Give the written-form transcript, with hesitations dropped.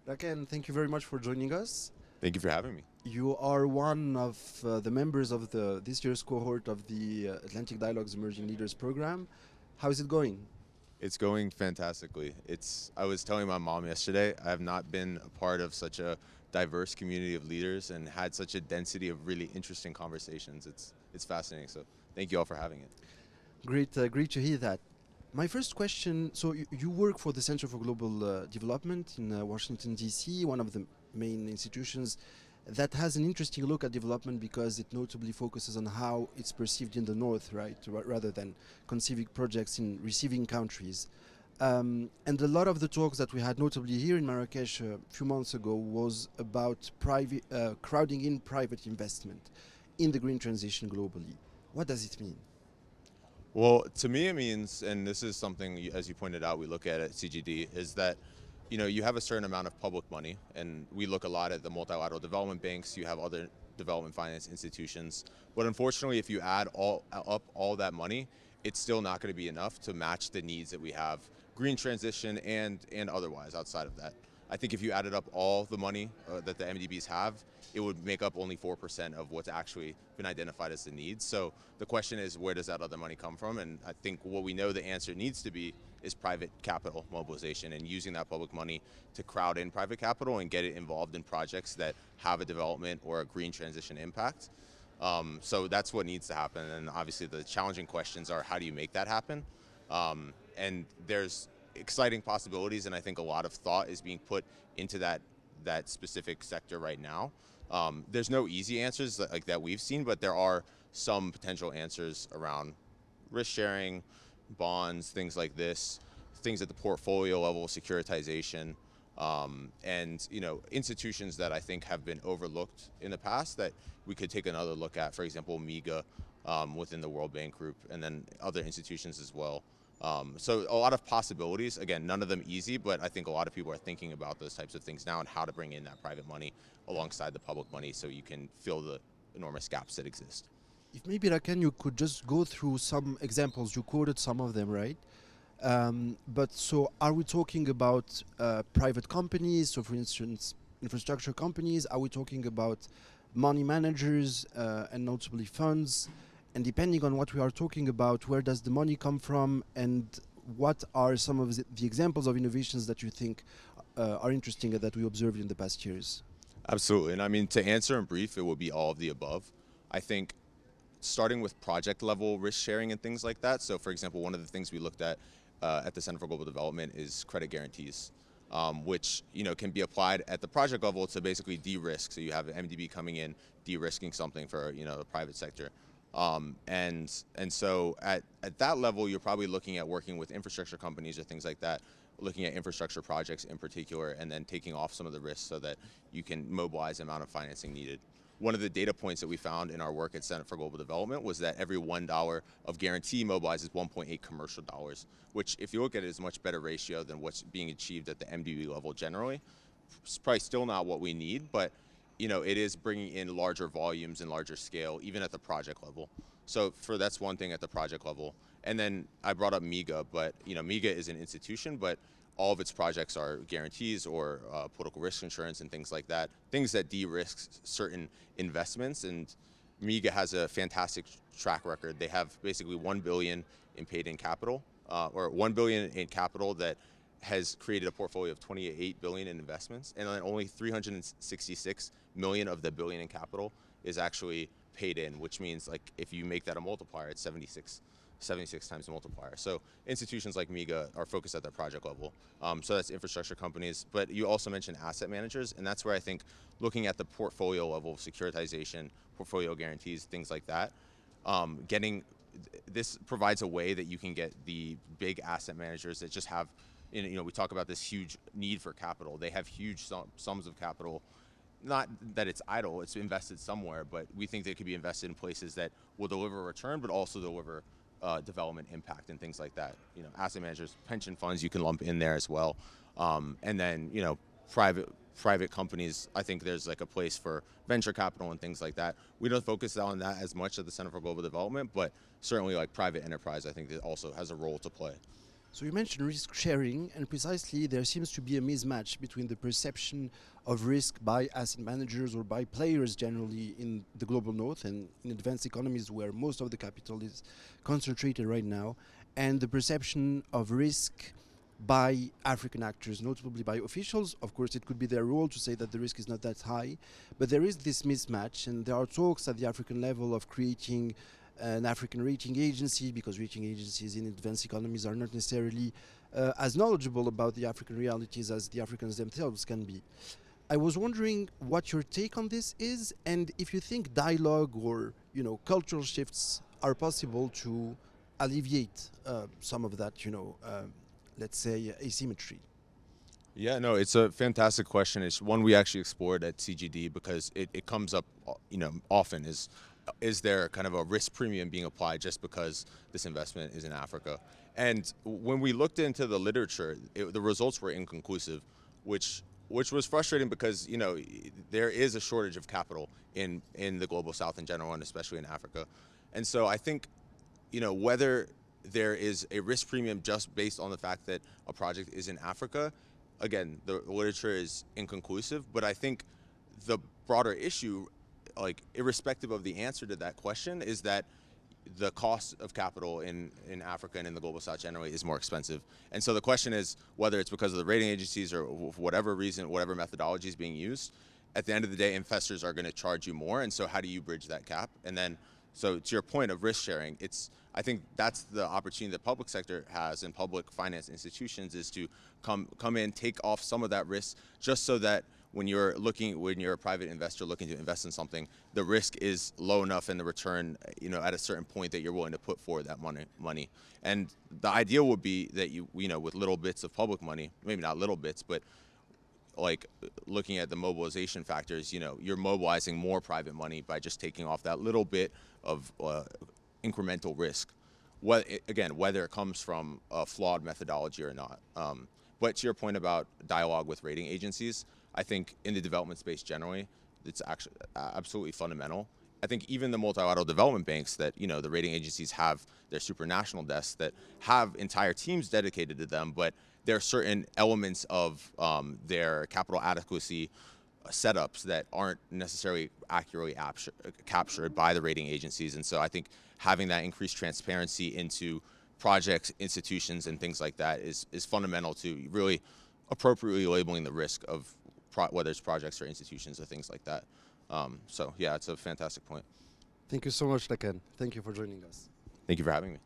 Rakan, thank you very much for joining us. Thank you for having me. You are one of the members of this year's cohort of the Atlantic Dialogues Emerging Leaders program. How is it going? It's going fantastically. I was telling my mom yesterday, I have not been a part of such a diverse community of leaders and had such a density of really interesting conversations. It's fascinating. So thank you all for having it. Great to hear that. My first question, so you work for the Center for Global Development in Washington, D.C., one of the main institutions that has an interesting look at development because it notably focuses on how it's perceived in the North, right, rather than conceiving projects in receiving countries. And a lot of the talks that we had, notably here in Marrakesh a few months ago, was about crowding in private investment in the green transition globally. What does it mean? Well, to me, it means, and this is something, as you pointed out, we look at CGD, is that you have a certain amount of public money, and we look a lot at the multilateral development banks. You have other development finance institutions, but unfortunately, if you add up all that money, it's still not going to be enough to match the needs that we have, green transition and otherwise outside of that. I think if you added up all the money that the MDBs have, it would make up only 4% of what's actually been identified as the needs. So the question is, where does that other money come from? And I think what we know the answer needs to be is private capital mobilization and using that public money to crowd in private capital and get it involved in projects that have a development or a green transition impact. So that's what needs to happen. And obviously the challenging questions are, how do you make that happen? And there's exciting possibilities, and I think a lot of thought is being put into that specific sector right now. There's no easy answers like that we've seen, but there are some potential answers around risk sharing, bonds, things like this, things at the portfolio level, securitization, and institutions that I think have been overlooked in the past that we could take another look at. For example, MIGA within the World Bank Group, and then other institutions as well. So a lot of possibilities. Again, none of them easy, but I think a lot of people are thinking about those types of things now and how to bring in that private money alongside the public money so you can fill the enormous gaps that exist. If maybe, Rakan, you could just go through some examples. You quoted some of them, right? But so are we talking about private companies? So for instance, infrastructure companies? Are we talking about money managers and notably funds? And depending on what we are talking about, where does the money come from? And what are some of the examples of innovations that you think are interesting and that we observed in the past years? Absolutely. And I mean, to answer in brief, it will be all of the above. I think starting with project level risk sharing and things like that. So for example, one of the things we looked at the Center for Global Development is credit guarantees, which can be applied at the project level to basically de-risk. So you have an MDB coming in, de-risking something for the private sector. And so at that level, you're probably looking at working with infrastructure companies or things like that, looking at infrastructure projects in particular, and then taking off some of the risks so that you can mobilize the amount of financing needed. One of the data points that we found in our work at Center for Global Development was that every $1 of guarantee mobilizes 1.8 commercial dollars, which if you look at it is a much better ratio than what's being achieved at the MDB level generally. It's probably still not what we need, but it is bringing in larger volumes and larger scale, even at the project level. So that's one thing at the project level. And then I brought up MIGA, but MIGA is an institution, but all of its projects are guarantees or political risk insurance and things like that, things that de-risk certain investments. And MIGA has a fantastic track record. They have basically $1 billion in paid-in capital, or $1 billion in capital that has created a portfolio of $28 billion in investments, and then only $366 million of the billion in capital is actually paid in, which means like if you make that a multiplier, it's 76 times the multiplier. So institutions like MIGA are focused at the project level. So that's infrastructure companies, but you also mentioned asset managers, and that's where I think looking at the portfolio level, securitization, portfolio guarantees, things like that, this provides a way that you can get the big asset managers that just have, we talk about this huge need for capital. They have huge sums of capital. Not that it's idle, it's invested somewhere, but we think they could be invested in places that will deliver a return, but also deliver development impact and things like that. Asset managers, pension funds, you can lump in there as well. And then, private companies, I think there's like a place for venture capital and things like that. We don't focus on that as much at the Center for Global Development, but certainly like private enterprise, I think that also has a role to play. So you mentioned risk sharing, and precisely there seems to be a mismatch between the perception of risk by asset managers or by players generally in the global north and in advanced economies where most of the capital is concentrated right now, and the perception of risk by African actors, notably by officials. Of course, it could be their role to say that the risk is not that high, but there is this mismatch, and there are talks at the African level of creating an African rating agency, because rating agencies in advanced economies are not necessarily as knowledgeable about the African realities as the Africans themselves can be. I was wondering what your take on this is, and if you think dialogue or cultural shifts are possible to alleviate some of that, let's say, asymmetry. Yeah, no, it's a fantastic question. It's one we actually explored at CGD because it comes up, often is there kind of a risk premium being applied just because this investment is in Africa? And when we looked into the literature, the results were inconclusive, which was frustrating because there is a shortage of capital in the global South in general and especially in Africa. And so I think whether there is a risk premium just based on the fact that a project is in Africa, again, the literature is inconclusive, but I think the broader issue, like irrespective of the answer to that question, is that the cost of capital in Africa and in the global South generally is more expensive. And so the question is whether it's because of the rating agencies or for whatever reason, whatever methodology is being used, at the end of the day, investors are going to charge you more. And so how do you bridge that gap? And then, so to your point of risk sharing, I think that's the opportunity that public sector has and public finance institutions is to come in, take off some of that risk, just so that when you're a private investor looking to invest in something, the risk is low enough and the return, at a certain point that you're willing to put forward that money. And the ideal would be that with little bits of public money, maybe not little bits, but like looking at the mobilization factors, you're mobilizing more private money by just taking off that little bit of incremental risk. Whether it comes from a flawed methodology or not. But to your point about dialogue with rating agencies, I think in the development space generally, it's actually absolutely fundamental. I think even the multilateral development banks that, the rating agencies have their supranational desks that have entire teams dedicated to them, but there are certain elements of their capital adequacy setups that aren't necessarily accurately captured by the rating agencies. And so I think having that increased transparency into projects, institutions, and things like that is fundamental to really appropriately labeling the risk of whether it's projects or institutions or things like that. So yeah, it's a fantastic point. Thank you so much, Rakan. Thank you for joining us. Thank you for having me.